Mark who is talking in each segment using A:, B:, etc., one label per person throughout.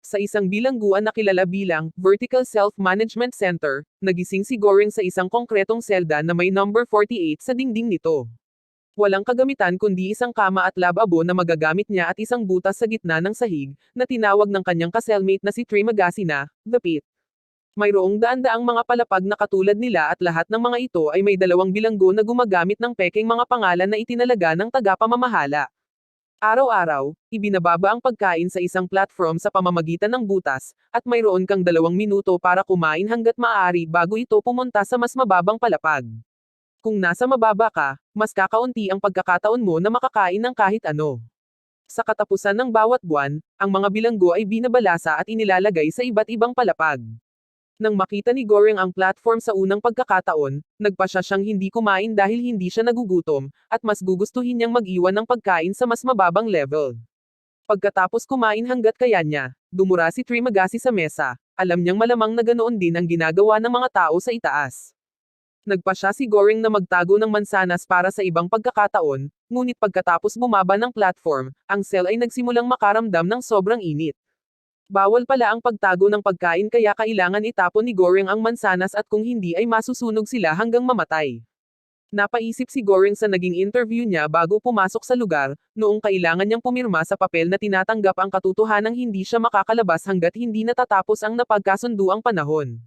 A: Sa isang bilangguan na kilala bilang Vertical Self-Management Center, nagising si Goring sa isang konkretong selda na may number 48 sa dingding nito. Walang kagamitan kundi isang kama at lababo na magagamit niya at isang butas sa gitna ng sahig, na tinawag ng kanyang ka-cellmate na si Trimagasi na The Pit. Mayroong daan-daang mga palapag na katulad nila at lahat ng mga ito ay may dalawang bilanggo na gumagamit ng pekeng mga pangalan na itinalaga ng tagapamamahala. Araw-araw, ibinababa ang pagkain sa isang platform sa pamamagitan ng butas, at mayroon kang 2 minuto para kumain hanggat maaari bago ito pumunta sa mas mababang palapag. Kung nasa mababa ka, mas kakaunti ang pagkakataon mo na makakain ng kahit ano. Sa katapusan ng bawat buwan, ang mga bilanggo ay binabalasa at inilalagay sa iba't ibang palapag. Nang makita ni Goring ang platform sa unang pagkakataon, nagpasya siyang hindi kumain dahil hindi siya nagugutom, at mas gugustuhin niyang mag-iwan ng pagkain sa mas mababang level. Pagkatapos kumain hanggat kaya niya, dumura si Trimagasi sa mesa. Alam niyang malamang na ganoon din ang ginagawa ng mga tao sa itaas. Nagpasya si Goring na magtago ng mansanas para sa ibang pagkakataon, ngunit pagkatapos bumaba ng platform, ang cell ay nagsimulang makaramdam ng sobrang init. Bawal pala ang pagtago ng pagkain kaya kailangan itapon ni Goring ang mansanas at kung hindi ay masusunog sila hanggang mamatay. Napaisip si Goring sa naging interview niya bago pumasok sa lugar, noong kailangan niyang pumirma sa papel na tinatanggap ang katotohanang hindi siya makakalabas hanggat hindi natatapos ang napagkasunduang panahon.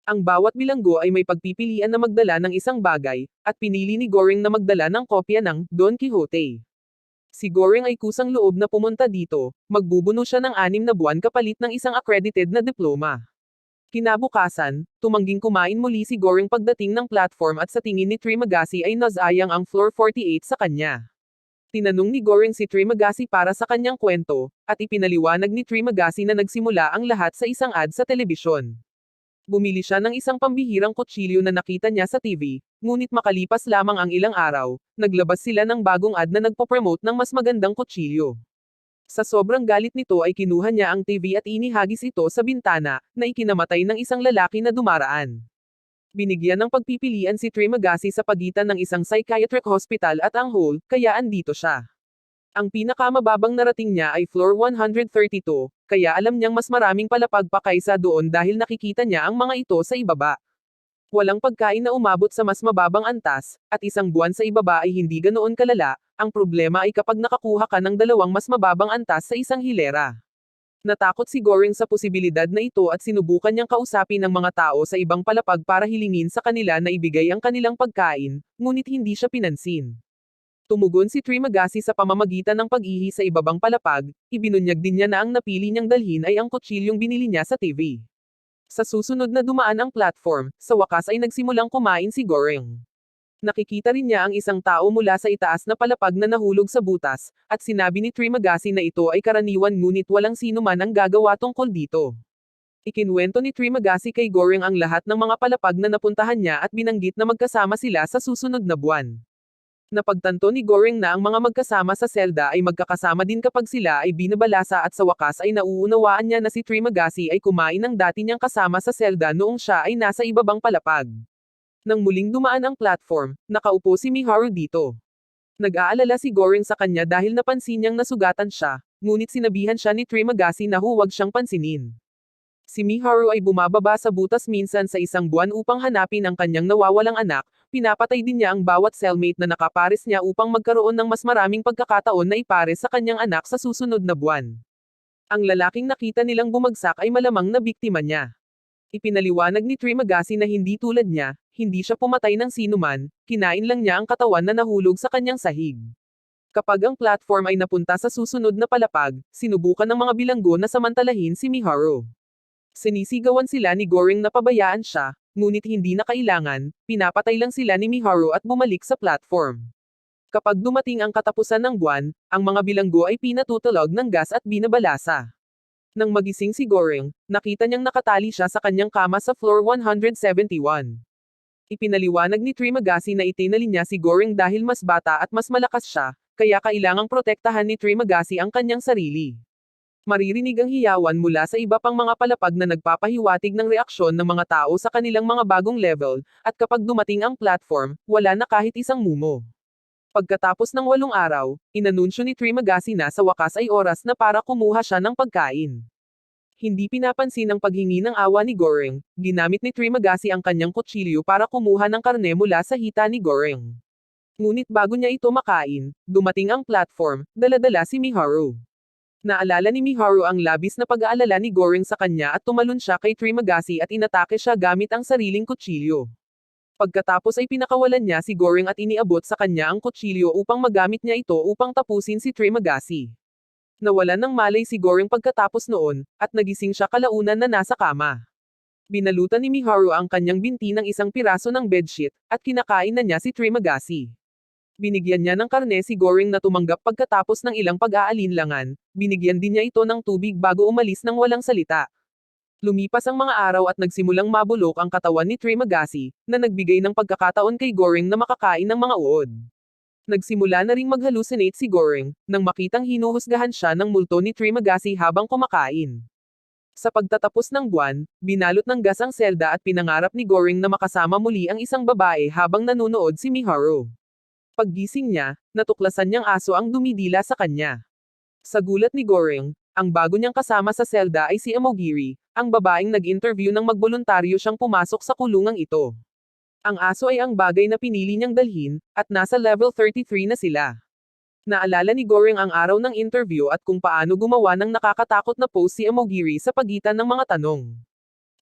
A: Ang bawat bilanggo ay may pagpipilian na magdala ng isang bagay, at pinili ni Goring na magdala ng kopya ng Don Quixote. Si Goring ay kusang loob na pumunta dito, magbubuno siya ng 6 na buwan kapalit ng isang accredited na diploma. Kinabukasan, tumangging kumain muli si Goring pagdating ng platform at sa tingin ni Trimagasi ay nasayang ang floor 48 sa kanya. Tinanong ni Goring si Trimagasi para sa kanyang kwento, at ipinaliwanag ni Trimagasi na nagsimula ang lahat sa isang ad sa telebisyon. Bumili siya ng isang pambihirang kutsilyo na nakita niya sa TV, ngunit makalipas lamang ang ilang araw, naglabas sila ng bagong ad na nagpo-promote ng mas magandang kutsilyo. Sa sobrang galit nito ay kinuha niya ang TV at inihagis ito sa bintana, na ikinamatay ng isang lalaki na dumaraan. Binigyan ng pagpipilian si Trimagasi sa pagitan ng isang psychiatric hospital at ang hole, kaya andito siya. Ang pinakamababang narating niya ay floor 132, kaya alam niyang mas maraming palapag pa kaysa doon dahil nakikita niya ang mga ito sa ibaba. Walang pagkain na umabot sa mas mababang antas, at isang buwan sa ibaba ay hindi ganoon kalala, ang problema ay kapag nakakuha ka ng 2 mas mababang antas sa isang hilera. Natakot si Goring sa posibilidad na ito at sinubukan niyang kausapin ang mga tao sa ibang palapag para hilingin sa kanila na ibigay ang kanilang pagkain, ngunit hindi siya pinansin. Tumugon si Trimagasi sa pamamagitan ng pag-ihi sa ibabang palapag, ibinunyag din niya na ang napili niyang dalhin ay ang kutsilyong binili niya sa TV. Sa susunod na dumaan ang platform, sa wakas ay nagsimulang kumain si Goring. Nakikita rin niya ang isang tao mula sa itaas na palapag na nahulog sa butas, at sinabi ni Trimagasi na ito ay karaniwan ngunit walang sino man ang gagawa tungkol dito. Ikinwento ni Trimagasi kay Goring ang lahat ng mga palapag na napuntahan niya at binanggit na magkasama sila sa susunod na buwan. Napagtanto ni Goring na ang mga magkasama sa selda ay magkakasama din kapag sila ay binabalasa at sa wakas ay nauunawaan niya na si Trimagasi ay kumain ng dati niyang kasama sa selda noong siya ay nasa ibabang palapag. Nang muling dumaan ang platform, nakaupo si Miharu dito. Nag-aalala si Goring sa kanya dahil napansin niyang nasugatan siya, ngunit sinabihan siya ni Trimagasi na huwag siyang pansinin. Si Miharu ay bumababa sa butas minsan sa isang buwan upang hanapin ang kanyang nawawalang anak, pinapatay din niya ang bawat cellmate na nakapares niya upang magkaroon ng mas maraming pagkakataon na ipares sa kanyang anak sa susunod na buwan. Ang lalaking nakita nilang bumagsak ay malamang na biktima niya. Ipinaliwanag ni Trimagasi na hindi tulad niya, hindi siya pumatay ng sinuman, kinain lang niya ang katawan na nahulog sa kanyang sahig. Kapag ang platform ay napunta sa susunod na palapag, sinubukan ng mga bilanggo na samantalahin si Miharu. Sinisigawan sila ni Goring na pabayaan siya, ngunit hindi na kailangan, pinapatay lang sila ni Miharu at bumalik sa platform. Kapag dumating ang katapusan ng buwan, ang mga bilanggo ay pinatutulog ng gas at binabalasa. Nang magising si Goring, nakita niyang nakatali siya sa kanyang kama sa floor 171. Ipinaliwanag ni Trimagasi na itinali niya si Goring dahil mas bata at mas malakas siya, kaya kailangang protektahan ni Trimagasi ang kanyang sarili. Maririnig ang hiyawan mula sa iba pang mga palapag na nagpapahiwatig ng reaksyon ng mga tao sa kanilang mga bagong level, at kapag dumating ang platform, wala na kahit isang mumo. Pagkatapos ng 8 araw, inanunsyo ni Trimagasi na sa wakas ay oras na para kumuha siya ng pagkain. Hindi pinapansin ang paghingi ng awa ni Goreng, ginamit ni Trimagasi ang kanyang kutsilyo para kumuha ng karne mula sa hita ni Goreng. Ngunit bago niya ito makain, dumating ang platform, dala-dala si Miharu. Naalala ni Miharu ang labis na pag-aalala ni Goreng sa kanya at tumalon siya kay Trimagasi at inatake siya gamit ang sariling kutsilyo. Pagkatapos ay pinakawalan niya si Goreng at iniabot sa kanya ang kutsilyo upang magamit niya ito upang tapusin si Trimagasi. Nawalan ng malay si Goreng pagkatapos noon, at nagising siya kalaunan na nasa kama. Binalutan ni Miharu ang kanyang binti ng isang piraso ng bedsheet, at kinakain na niya si Trimagasi. Binigyan niya ng karne si Goreng na tumanggap pagkatapos ng ilang pag-aalinlangan, binigyan din niya ito ng tubig bago umalis nang walang salita. Lumipas ang mga araw at nagsimulang mabulok ang katawan ni Trimagasi, na nagbigay ng pagkakataon kay Goreng na makakain ng mga uod. Nagsimula na ring mag-hallucinate si Goreng, nang makitang hinuhusgahan siya ng multo ni Trimagasi habang kumakain. Sa pagtatapos ng buwan, binalot ng gas ang selda at pinangarap ni Goreng na makasama muli ang isang babae habang nanunood si Miharu. Paggising niya, natuklasan niyang aso ang dumidila sa kanya. Sa gulat ni Goreng, ang bago niyang kasama sa selda ay si Amogiri, ang babaeng nag-interview nang magboluntaryo siyang pumasok sa kulungang ito. Ang aso ay ang bagay na pinili niyang dalhin, at nasa level 33 na sila. Naalala ni Goreng ang araw ng interview at kung paano gumawa ng nakakatakot na pose si Amogiri sa pagitan ng mga tanong.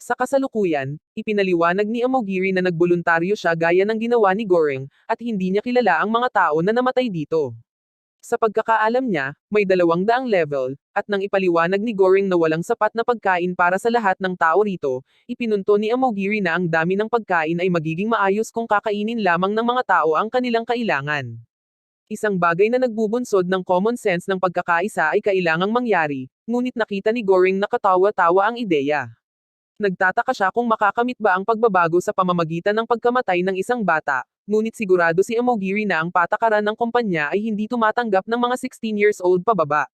A: Sa kasalukuyan, ipinaliwanag ni Amogiri na nagboluntaryo siya gaya ng ginawa ni Goreng, at hindi niya kilala ang mga tao na namatay dito. Sa pagkakaalam niya, may 200 level, at nang ipaliwanag ni Goreng na walang sapat na pagkain para sa lahat ng tao rito, ipinunto ni Amogiri na ang dami ng pagkain ay magiging maayos kung kakainin lamang ng mga tao ang kanilang kailangan. Isang bagay na nagbubunsod ng common sense ng pagkakaisa ay kailangang mangyari, ngunit nakita ni Goreng na katawa-tawa ang ideya. Nagtataka siya kung makakamit ba ang pagbabago sa pamamagitan ng pagkamatay ng isang bata, ngunit sigurado si Amogiri na ang patakaran ng kumpanya ay hindi tumatanggap ng mga 16 years old pababa.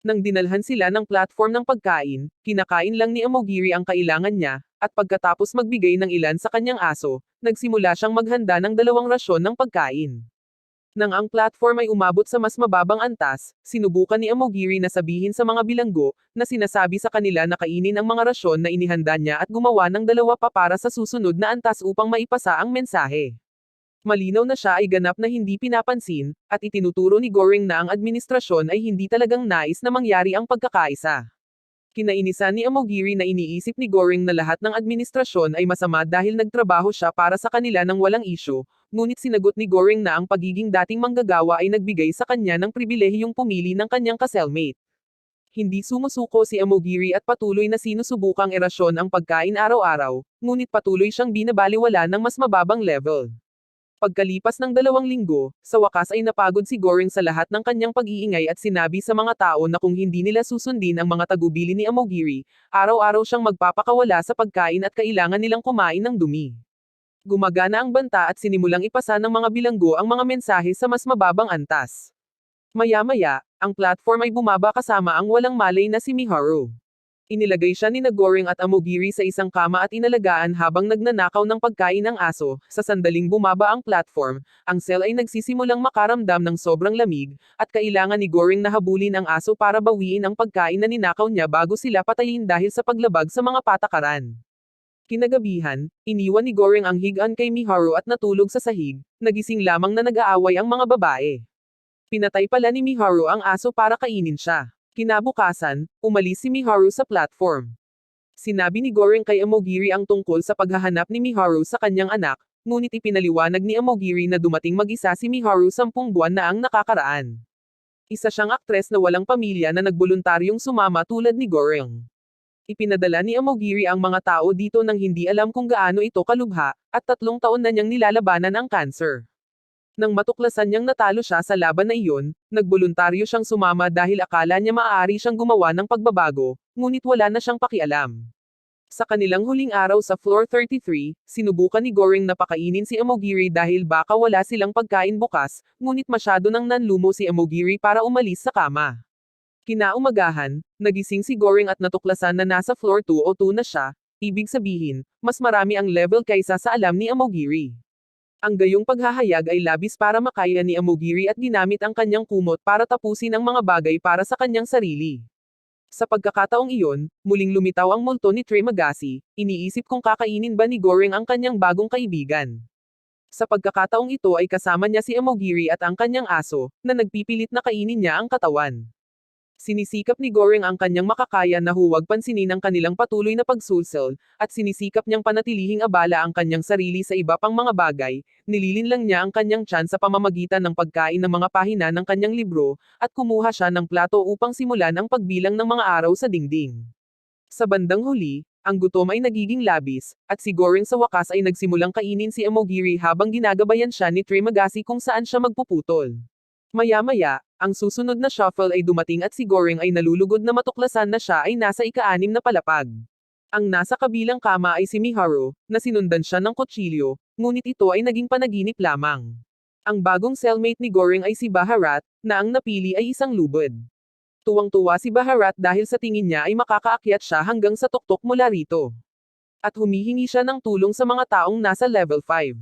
A: Nang dinalhan sila ng platform ng pagkain, kinakain lang ni Amogiri ang kailangan niya, at pagkatapos magbigay ng ilan sa kanyang aso, nagsimula siyang maghanda ng 2 rasyon ng pagkain. Nang ang platform ay umabot sa mas mababang antas, sinubukan ni Amogiri na sabihin sa mga bilanggo, na sinasabi sa kanila na kainin ang mga rasyon na inihanda niya at gumawa ng 2 pa para sa susunod na antas upang maipasa ang mensahe. Malinaw na siya ay ganap na hindi pinapansin, at itinuturo ni Goreng na ang administrasyon ay hindi talagang nais na mangyari ang pagkakaisa. Kinainisan ni Amogiri na iniisip ni Goreng na lahat ng administrasyon ay masama dahil nagtrabaho siya para sa kanila ng walang isyu, ngunit sinagot ni Goreng na ang pagiging dating manggagawa ay nagbigay sa kanya ng pribilehiyong pumili ng kanyang ka-cellmate. Hindi sumusuko si Amogiri at patuloy na sinusubukang erasyon ang pagkain araw-araw, ngunit patuloy siyang binabaliwala ng mas mababang level. Pagkalipas ng 2 linggo, sa wakas ay napagod si Goreng sa lahat ng kanyang pag-iingay at sinabi sa mga tao na kung hindi nila susundin ang mga tagubili ni Amogiri, araw-araw siyang magpapakawala sa pagkain at kailangan nilang kumain ng dumi. Gumagana ang banta at sinimulang ipasa ng mga bilanggo ang mga mensahe sa mas mababang antas. Maya-maya, ang platform ay bumaba kasama ang walang malay na si Miharu. Inilagay siya ni Goreng at Amogiri sa isang kama at inalagaan habang nagnanakaw ng pagkain ang aso. Sa sandaling bumaba ang platform, ang cell ay nagsisimulang makaramdam ng sobrang lamig, at kailangan ni Goreng na habulin ang aso para bawiin ang pagkain na ninakaw niya bago sila patayin dahil sa paglabag sa mga patakaran. Kinagabihan, iniwan ni Goreng ang higaan kay Miharu at natulog sa sahig, nagising lamang na nag-aaway ang mga babae. Pinatay pala ni Miharu ang aso para kainin siya. Kinabukasan, umalis si Miharu sa platform. Sinabi ni Goreng kay Amogiri ang tungkol sa paghahanap ni Miharu sa kanyang anak, ngunit ipinaliwanag ni Amogiri na dumating mag-isa si Miharu 10 buwan na ang nakakaraan. Isa siyang aktres na walang pamilya na nagboluntaryong sumama tulad ni Goreng. Ipinadala ni Amogiri ang mga tao dito nang hindi alam kung gaano ito kalubha, at 3 taon na niyang nilalabanan ang cancer. Nang matuklasan niyang natalo siya sa laban na iyon, nagboluntaryo siyang sumama dahil akala niya maaari siyang gumawa ng pagbabago, ngunit wala na siyang pakialam. Sa kanilang huling araw sa floor 33, sinubukan ni Goreng na pakainin si Amogiri dahil baka wala silang pagkain bukas, ngunit masyado nang nanlumo si Amogiri para umalis sa kama. Kinaumagahan, nagising si Goreng at natuklasan na nasa floor 202 na siya, ibig sabihin, mas marami ang level kaysa sa alam ni Amogiri. Ang gayong paghahayag ay labis para makaya ni Amogiri at ginamit ang kanyang kumot para tapusin ang mga bagay para sa kanyang sarili. Sa pagkakataong iyon, muling lumitaw ang multo ni Trimagasi, iniisip kung kakainin ba ni Goring ang kanyang bagong kaibigan. Sa pagkakataong ito ay kasama niya si Emogiri at ang kanyang aso, na nagpipilit na kainin niya ang katawan. Sinisikap ni Goring ang kanyang makakaya na huwag pansinin ang kanilang patuloy na pagsulsel, at sinisikap niyang panatilihing abala ang kanyang sarili sa iba pang mga bagay, nililinlang niya ang kanyang tiyan sa pamamagitan ng pagkain ng mga pahina ng kanyang libro, at kumuha siya ng plato upang simulan ang pagbilang ng mga araw sa dingding. Sa bandang huli, ang gutom ay nagiging labis, at si Goring sa wakas ay nagsimulang kainin si Emogiri habang ginagabayan siya ni Trimagasi kung saan siya magpuputol. Maya-maya, ang susunod na shuffle ay dumating at si Goring ay nalulugod na matuklasan na siya ay nasa ika-6 na palapag. Ang nasa kabilang kama ay si Miharu, na sinundan siya ng kutsilyo, ngunit ito ay naging panaginip lamang. Ang bagong cellmate ni Goring ay si Baharat, na ang napili ay isang lubod. Tuwang-tuwa si Baharat dahil sa tingin niya ay makakaakyat siya hanggang sa tuktok mula rito. At humihingi siya ng tulong sa mga taong nasa level 5.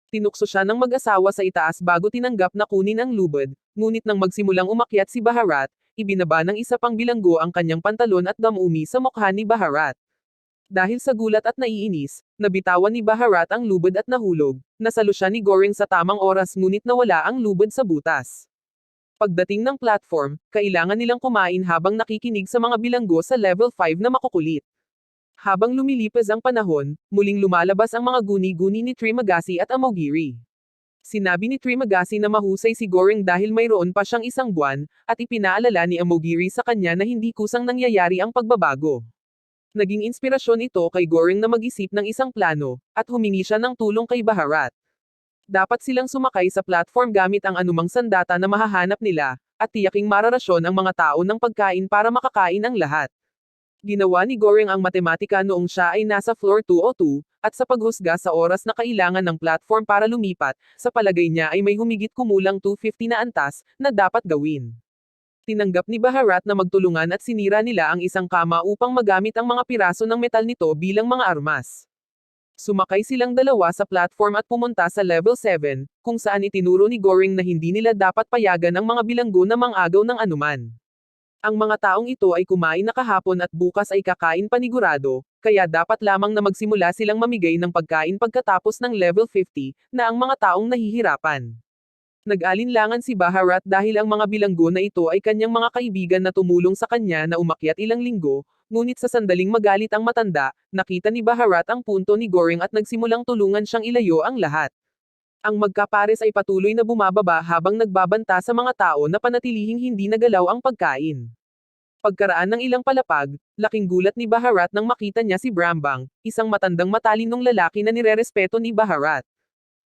A: Tinukso siya ng mag-asawa sa itaas bago tinanggap na kunin ang lubod, ngunit nang magsimulang umakyat si Baharat, ibinaba ng isa pang bilanggo ang kanyang pantalon at damumi sa mukha ni Baharat. Dahil sa gulat at naiinis, nabitawan ni Baharat ang lubod at nahulog, nasalo siya ni Goring sa tamang oras ngunit nawala ang lubod sa butas. Pagdating ng platform, kailangan nilang kumain habang nakikinig sa mga bilanggo sa level 5 na makukulit. Habang lumilipas ang panahon, muling lumalabas ang mga guni-guni ni Trimagasi at Emogiri. Sinabi ni Trimagasi na mahusay si Goring dahil mayroon pa siyang 1 buwan, at ipinaalala ni Emogiri sa kanya na hindi kusang nangyayari ang pagbabago. Naging inspirasyon ito kay Goring na mag-isip ng isang plano, at humingi siya ng tulong kay Baharat. Dapat silang sumakay sa platform gamit ang anumang sandata na mahahanap nila, at tiyaking mararasyon ang mga tao ng pagkain para makakain ang lahat. Ginawa ni Goring ang matematika noong siya ay nasa floor 202, at sa paghusga sa oras na kailangan ng platform para lumipat, sa palagay niya ay may humigit kumulang 250 na antas, na dapat gawin. Tinanggap ni Baharat na magtulungan at sinira nila ang isang kama upang magamit ang mga piraso ng metal nito bilang mga armas. Sumakay silang dalawa sa platform at pumunta sa level 7, kung saan itinuro ni Goring na hindi nila dapat payagan ang mga bilanggo na mangagaw ng anuman. Ang mga taong ito ay kumain na kahapon at bukas ay kakain panigurado, kaya dapat lamang na magsimula silang mamigay ng pagkain pagkatapos ng level 50, na ang mga taong nahihirapan. Nag-alinlangan si Baharat dahil ang mga bilanggo na ito ay kanyang mga kaibigan na tumulong sa kanya na umakyat ilang linggo, ngunit sa sandaling magalit ang matanda, nakita ni Baharat ang punto ni Goring at nagsimulang tulungan siyang ilayo ang lahat. Ang magkapares ay patuloy na bumababa habang nagbabanta sa mga tao na panatilihing hindi nagalaw ang pagkain. Pagkaraan ng ilang palapag, laking gulat ni Baharat nang makita niya si Brambang, isang matandang matalinong lalaki na nirerespeto ni Baharat.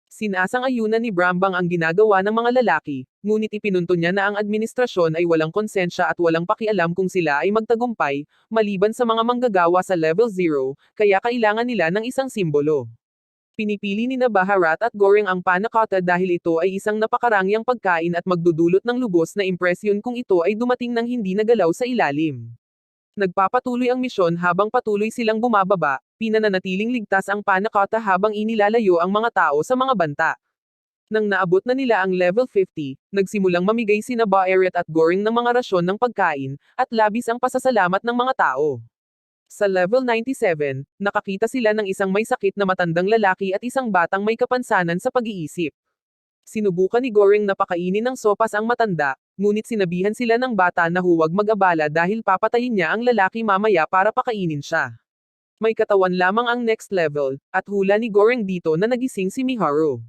A: Sinasang-ayunan ni Brambang ang ginagawa ng mga lalaki, ngunit ipinunto niya na ang administrasyon ay walang konsensya at walang pakialam kung sila ay magtagumpay, maliban sa mga manggagawa sa level 0, kaya kailangan nila ng isang simbolo. Pinipili ni na Baharat at Goring ang panna cotta dahil ito ay isang napakarangyang pagkain at magdudulot ng lubos na impresyon kung ito ay dumating ng hindi nagalaw sa ilalim. Nagpapatuloy ang misyon habang patuloy silang bumababa, pinananatiling ligtas ang panna cotta habang inilalayo ang mga tao sa mga banta. Nang naabot na nila ang level 50, nagsimulang mamigay sina Baharat at Goring ng mga rasyon ng pagkain, at labis ang pasasalamat ng mga tao. Sa level 97, nakakita sila ng isang may sakit na matandang lalaki at isang batang may kapansanan sa pag-iisip. Sinubukan ni Goring na pakainin ng sopas ang matanda, ngunit sinabihan sila ng bata na huwag mag-abala dahil papatayin niya ang lalaki mamaya para pakainin siya. May katawan lamang ang next level, at hula ni Goring dito na nagising si Miharu.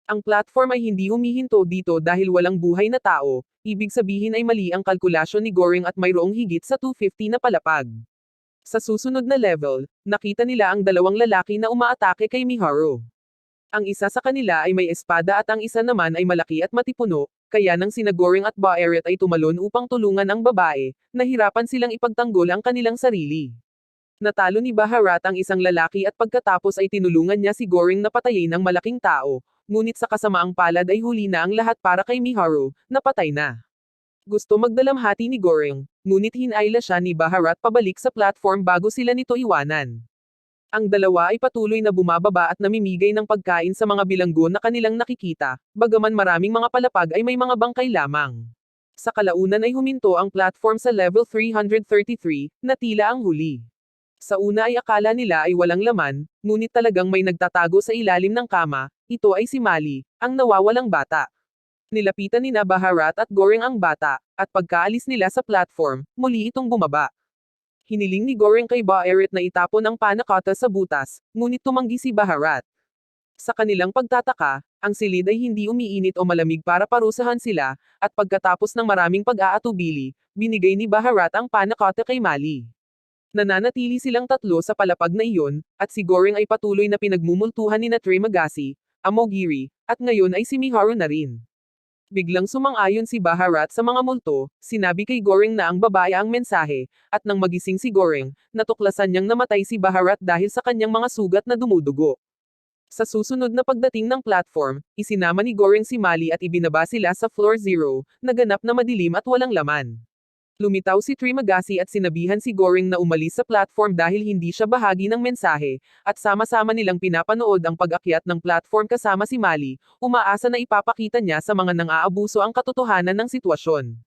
A: Ang platform ay hindi humihinto dito dahil walang buhay na tao, ibig sabihin ay mali ang kalkulasyon ni Goring at mayroong higit sa 250 na palapag. Sa susunod na level, nakita nila ang dalawang lalaki na umaatake kay Miharu. Ang isa sa kanila ay may espada at ang isa naman ay malaki at matipuno, kaya nang sina Goring at Baharat ay tumalon upang tulungan ang babae, nahirapan silang ipagtanggol ang kanilang sarili. Natalo ni Baharat ang isang lalaki at pagkatapos ay tinulungan niya si Goring na patayin ang malaking tao, ngunit sa kasamaang palad ay huli na ang lahat para kay Miharu, na patay na. Gusto magdalamhati ni Goring, ngunit hinayla siya ni Baharat pabalik sa platform bago sila nito iwanan. Ang dalawa ay patuloy na bumababa at namimigay ng pagkain sa mga bilanggo na kanilang nakikita, bagaman maraming mga palapag ay may mga bangkay lamang. Sa kalaunan ay huminto ang platform sa level 333, na tila ang huli. Sa una ay akala nila ay walang laman, ngunit talagang may nagtatago sa ilalim ng kama, ito ay si Mali, ang nawawalang bata. Nilapitan ni Baharat at Goring ang bata, at pagkaalis nila sa platform, muli itong bumaba. Hiniling ni Goring kay Baharat na itapon ang panakota sa butas, ngunit tumanggi si Baharat. Sa kanilang pagtataka, ang silid ay hindi umiinit o malamig para parusahan sila, at pagkatapos ng maraming pag-aatubili, binigay ni Baharat ang panakota kay Mali. Nananatili silang tatlo sa palapag na iyon, at si Goring ay patuloy na pinagmumultuhan ni Trimagasi, Amogiri, at ngayon ay si Miharu na rin. Biglang sumang-ayon si Baharat sa mga multo, sinabi kay Goring na ang babae ang mensahe, at nang magising si Goring, natuklasan niyang namatay si Baharat dahil sa kanyang mga sugat na dumudugo. Sa susunod na pagdating ng platform, isinama ni Goring si Mali at ibinaba sila sa floor 0, na ganap na madilim at walang laman. Lumitaw si Trimagasi at sinabihan si Goring na umalis sa platform dahil hindi siya bahagi ng mensahe, at sama-sama nilang pinapanood ang pag-akyat ng platform kasama si Mali, umaasa na ipapakita niya sa mga nang-aabuso ang katotohanan ng sitwasyon.